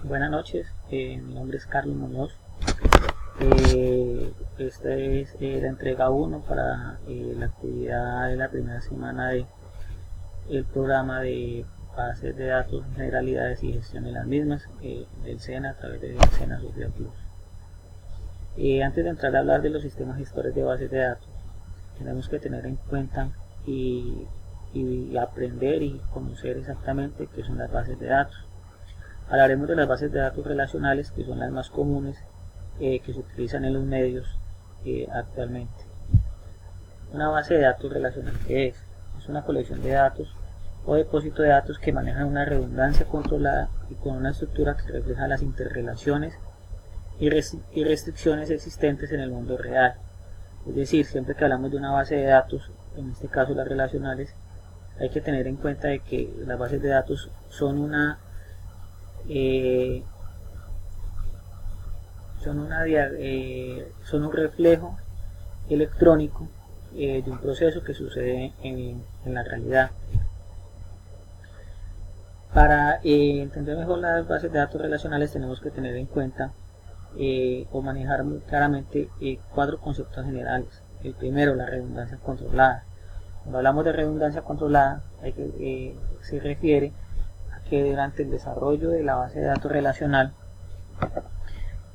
Buenas noches, mi nombre es Carlos Muñoz. Esta es la entrega 1 para la actividad de la primera semana del programa de bases de datos, generalidades y gestión de las mismas del SENA a través del SENA Social Plus. Antes de entrar a hablar de los sistemas gestores de bases de datos, tenemos que tener en cuenta y aprender y conocer exactamente qué son las bases de datos. Hablaremos de las bases de datos relacionales, que son las más comunes que se utilizan en los medios actualmente. Una base de datos relacional, ¿qué es? Es una colección de datos o depósito de datos que manejan una redundancia controlada y con una estructura que refleja las interrelaciones y restricciones existentes en el mundo real. Es decir, siempre que hablamos de una base de datos, en este caso las relacionales, hay que tener en cuenta de que las bases de datos son un reflejo electrónico de un proceso que sucede en la realidad. Para entender mejor las bases de datos relacionales tenemos que tener en cuenta o manejar muy claramente 4 conceptos generales. El primero, la redundancia controlada. Cuando hablamos de redundancia controlada, se refiere a que durante el desarrollo de la base de datos relacional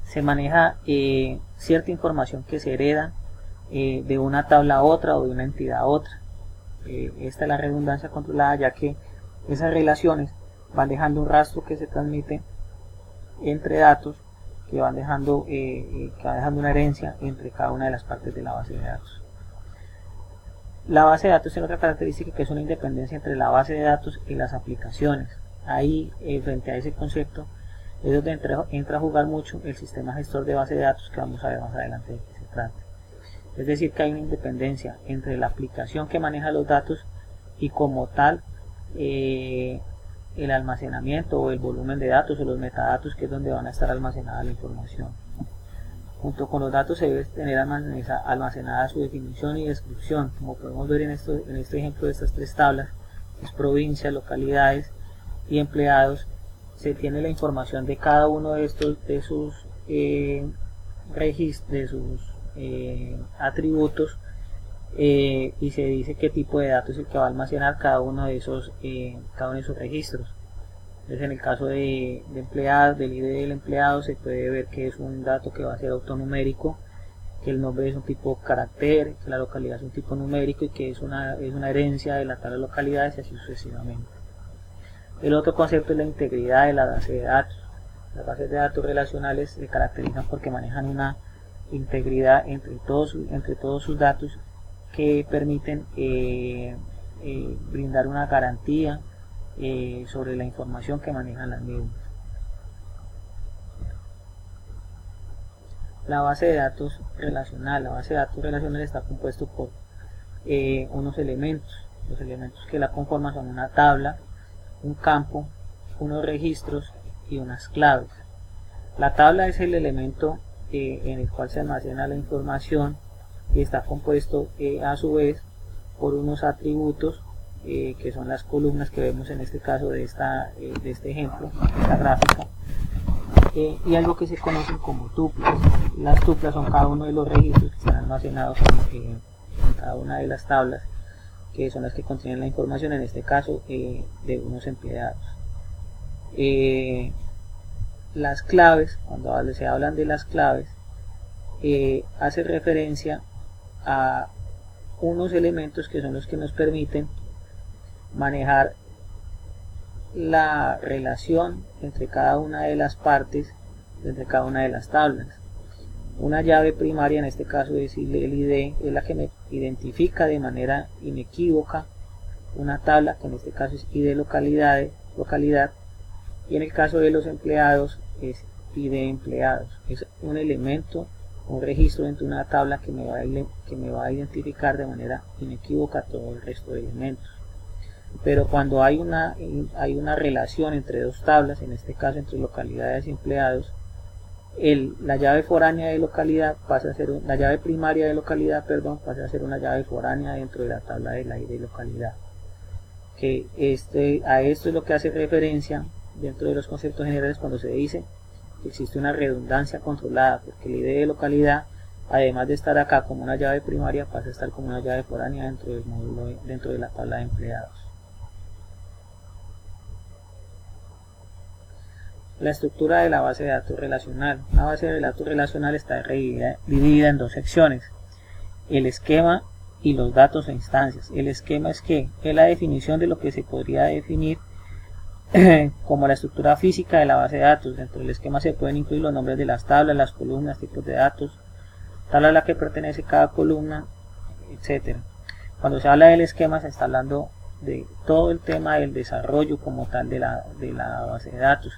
se maneja cierta información que se hereda de una tabla a otra o de una entidad a otra. Esta es la redundancia controlada, ya que esas relaciones van dejando un rastro que se transmite entre datos que van dejando una herencia entre cada una de las partes de la base de datos. La base de datos tiene otra característica, que es una independencia entre la base de datos y las aplicaciones. Ahí, frente a ese concepto, es donde entra a jugar mucho el sistema gestor de base de datos, que vamos a ver más adelante de qué se trata. Es decir, que hay una independencia entre la aplicación que maneja los datos y como tal el almacenamiento o el volumen de datos o los metadatos, que es donde van a estar almacenada la información. Junto con los datos se debe tener almacenada su definición y descripción, como podemos ver en este ejemplo de estas 3 tablas, es provincias, localidades y empleados. Se tiene la información de cada uno de sus registros, de sus atributos, y se dice qué tipo de datos es el que va a almacenar cada uno de esos registros. Entonces, en el caso de empleados, del ID del empleado, se puede ver que es un dato que va a ser autonumérico, que el nombre es un tipo carácter, que la localidad es un tipo numérico y que es una herencia de la tabla de localidades y así sucesivamente. El otro concepto es la integridad de la base de datos. Las bases de datos relacionales se caracterizan porque manejan una integridad entre todos sus datos que permiten brindar una garantía sobre la información que manejan las mismas. La base de datos relacional. La base de datos relacional está compuesto por unos elementos. Los elementos que la conforman son una tabla, un campo, unos registros y unas claves. La tabla es el elemento en el cual se almacena la información y está compuesto a su vez por unos atributos que son las columnas que vemos en este caso de este ejemplo, esta gráfica, y algo que se conocen como tuplas. Las tuplas son cada uno de los registros que están almacenados en cada una de las tablas, que son las que contienen la información, en este caso de unos empleados. Las claves, cuando se hablan de las claves, hace referencia a unos elementos que son los que nos permiten manejar la relación entre cada una de las partes, entre cada una de las tablas. Una llave primaria, en este caso es el ID, es la que me identifica de manera inequívoca una tabla, que en este caso es ID localidad, y en el caso de los empleados es ID empleados. Es un elemento, un registro dentro de una tabla que me va a identificar de manera inequívoca todo el resto de elementos. Pero cuando hay una relación entre 2 tablas, en este caso entre localidades y empleados, la llave foránea de localidad pasa a ser la llave primaria de localidad, pasa a ser una llave foránea dentro de la tabla de la ID localidad. Que a esto es lo que hace referencia dentro de los conceptos generales cuando se dice que existe una redundancia controlada, porque el ID de localidad, además de estar acá como una llave primaria, pasa a estar como una llave foránea dentro del módulo, dentro de la tabla de empleados. La estructura de la base de datos relacional. Una base de datos relacional está dividida en dos secciones: el esquema y los datos e instancias. El esquema es la definición de lo que se podría definir como la estructura física de la base de datos. Dentro del esquema se pueden incluir los nombres de las tablas, las columnas, tipos de datos, tabla a la que pertenece cada columna, etc. Cuando se habla del esquema se está hablando de todo el tema del desarrollo como tal de la base de datos,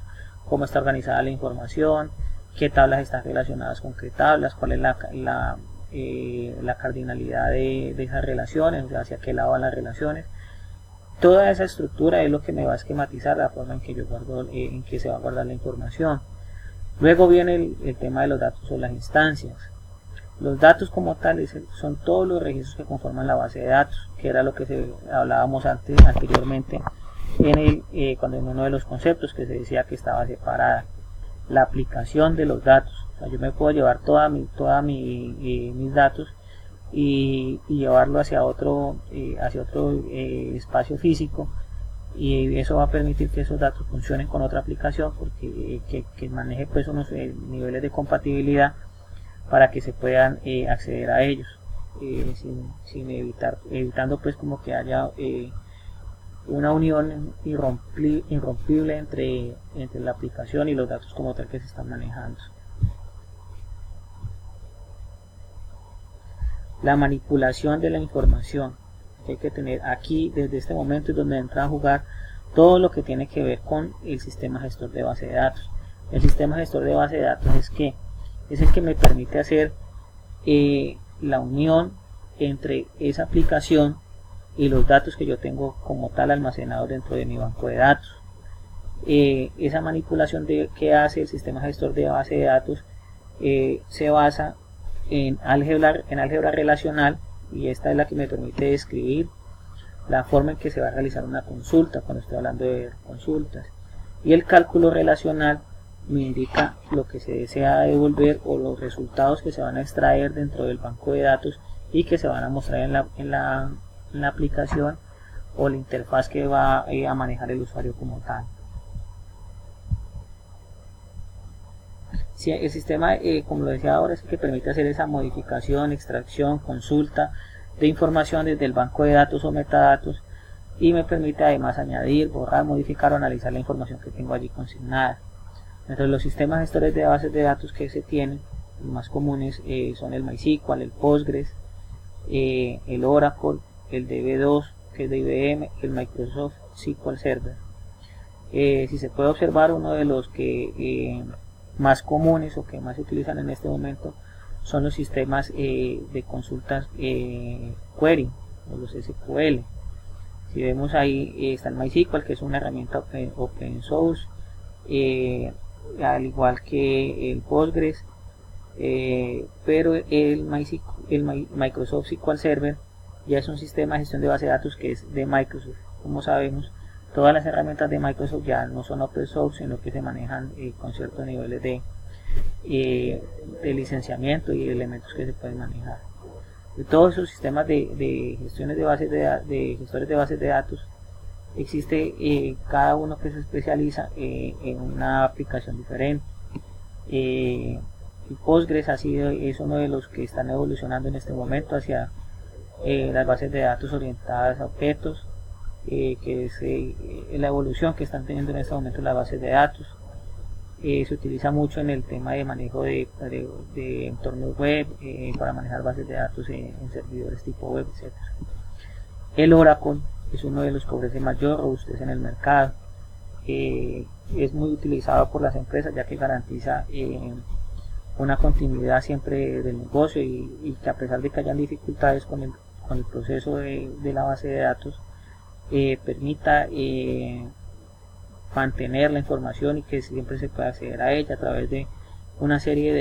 cómo está organizada la información, qué tablas están relacionadas con qué tablas, cuál es la cardinalidad de esas relaciones, o sea, hacia qué lado van las relaciones. Toda esa estructura es lo que me va a esquematizar la forma en que yo guardo, en que se va a guardar la información. Luego viene el tema de los datos o las instancias. Los datos como tales son todos los registros que conforman la base de datos, que era lo que hablábamos anteriormente cuando en uno de los conceptos que se decía que estaba separada. La aplicación de los datos, o sea, yo me puedo llevar mis datos y llevarlo hacia otro espacio físico, y eso va a permitir que esos datos funcionen con otra aplicación, porque que maneje pues unos niveles de compatibilidad para que se puedan acceder a ellos, evitando pues como que haya una unión irrompible entre la aplicación y los datos como tal que se están manejando. La manipulación de la información que hay que tener aquí desde este momento es donde entra a jugar todo lo que tiene que ver con el sistema gestor de base de datos. El sistema gestor de base de datos es el que me permite hacer la unión entre esa aplicación y los datos que yo tengo como tal almacenados dentro de mi banco de datos. Esa manipulación que hace el sistema gestor de base de datos se basa en álgebra relacional, y esta es la que me permite describir la forma en que se va a realizar una consulta cuando estoy hablando de consultas, y el cálculo relacional me indica lo que se desea devolver o los resultados que se van a extraer dentro del banco de datos y que se van a mostrar en la aplicación o la interfaz que va a manejar el usuario como tal. Si el sistema, como lo decía ahora, es el que permite hacer esa modificación, extracción, consulta de información desde el banco de datos o metadatos, y me permite además añadir, borrar, modificar o analizar la información que tengo allí consignada. Entre los sistemas gestores de bases de datos que se tienen, los más comunes son el MySQL, el Postgres, el Oracle, el DB2, que es de IBM, el Microsoft SQL Server. Si se puede observar, uno de los que más comunes o que más se utilizan en este momento son los sistemas de consultas query o los SQL. Si vemos ahí está el MySQL, que es una herramienta open source, al igual que el Postgres, pero el Microsoft SQL Server ya es un sistema de gestión de base de datos que es de Microsoft. Como sabemos, todas las herramientas de Microsoft ya no son open source, sino que se manejan con ciertos niveles de licenciamiento y elementos que se pueden manejar. De todos esos sistemas de gestiones de bases de gestores de bases de datos, existe cada uno que se especializa en una aplicación diferente. El Postgres es uno de los que están evolucionando en este momento hacia las bases de datos orientadas a objetos, que es la evolución que están teniendo en este momento las bases de datos. Se utiliza mucho en el tema de manejo de entornos web, para manejar bases de datos en servidores tipo web, etc. El Oracle es uno de los que ofrece mayor robustez en el mercado. Es muy utilizado por las empresas, ya que garantiza una continuidad siempre del negocio, y que a pesar de que hayan dificultades con el proceso de la base de datos, permita mantener la información y que siempre se pueda acceder a ella a través de una serie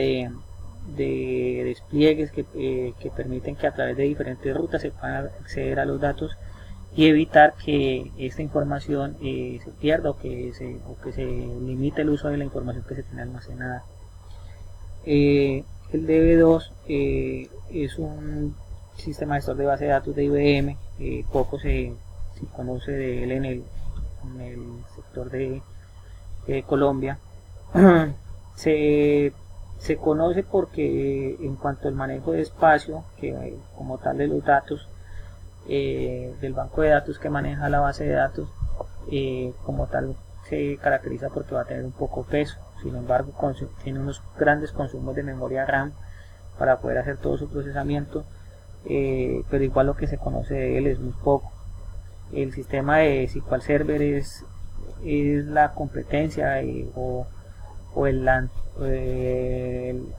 de despliegues que permiten que a través de diferentes rutas se puedan acceder a los datos y evitar que esta información se pierda o que se limite el uso de la información que se tiene almacenada. El DB2 es un sistema gestor de base de datos de IBM, poco se conoce de él en el sector de Colombia. se conoce porque en cuanto al manejo de espacio, que como tal de los datos, del banco de datos que maneja la base de datos, como tal se caracteriza porque va a tener un poco peso. Sin embargo, tiene unos grandes consumos de memoria RAM para poder hacer todo su procesamiento, pero igual lo que se conoce de él es muy poco. El sistema de SQL Server es la competencia o el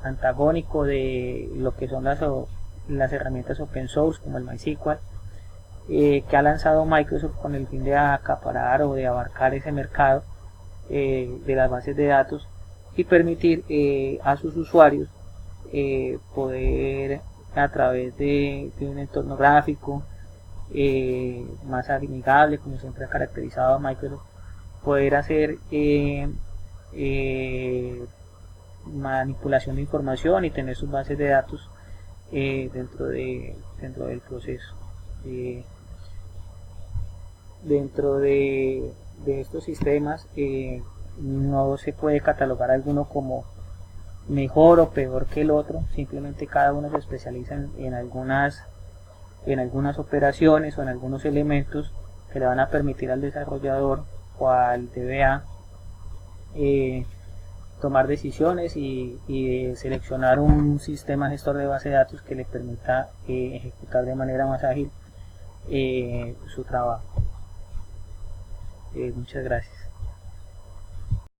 antagónico de lo que son las herramientas open source como el MySQL, que ha lanzado Microsoft con el fin de acaparar o de abarcar ese mercado de las bases de datos y permitir a sus usuarios poder, a través de un entorno gráfico más amigable, como siempre ha caracterizado a Microsoft, poder hacer manipulación de información y tener sus bases de datos dentro del proceso. Dentro de estos sistemas no se puede catalogar alguno como mejor o peor que el otro, simplemente cada uno se especializa en algunas operaciones o en algunos elementos que le van a permitir al desarrollador o al DBA tomar decisiones y seleccionar un sistema gestor de base de datos que le permita ejecutar de manera más ágil su trabajo. Muchas gracias.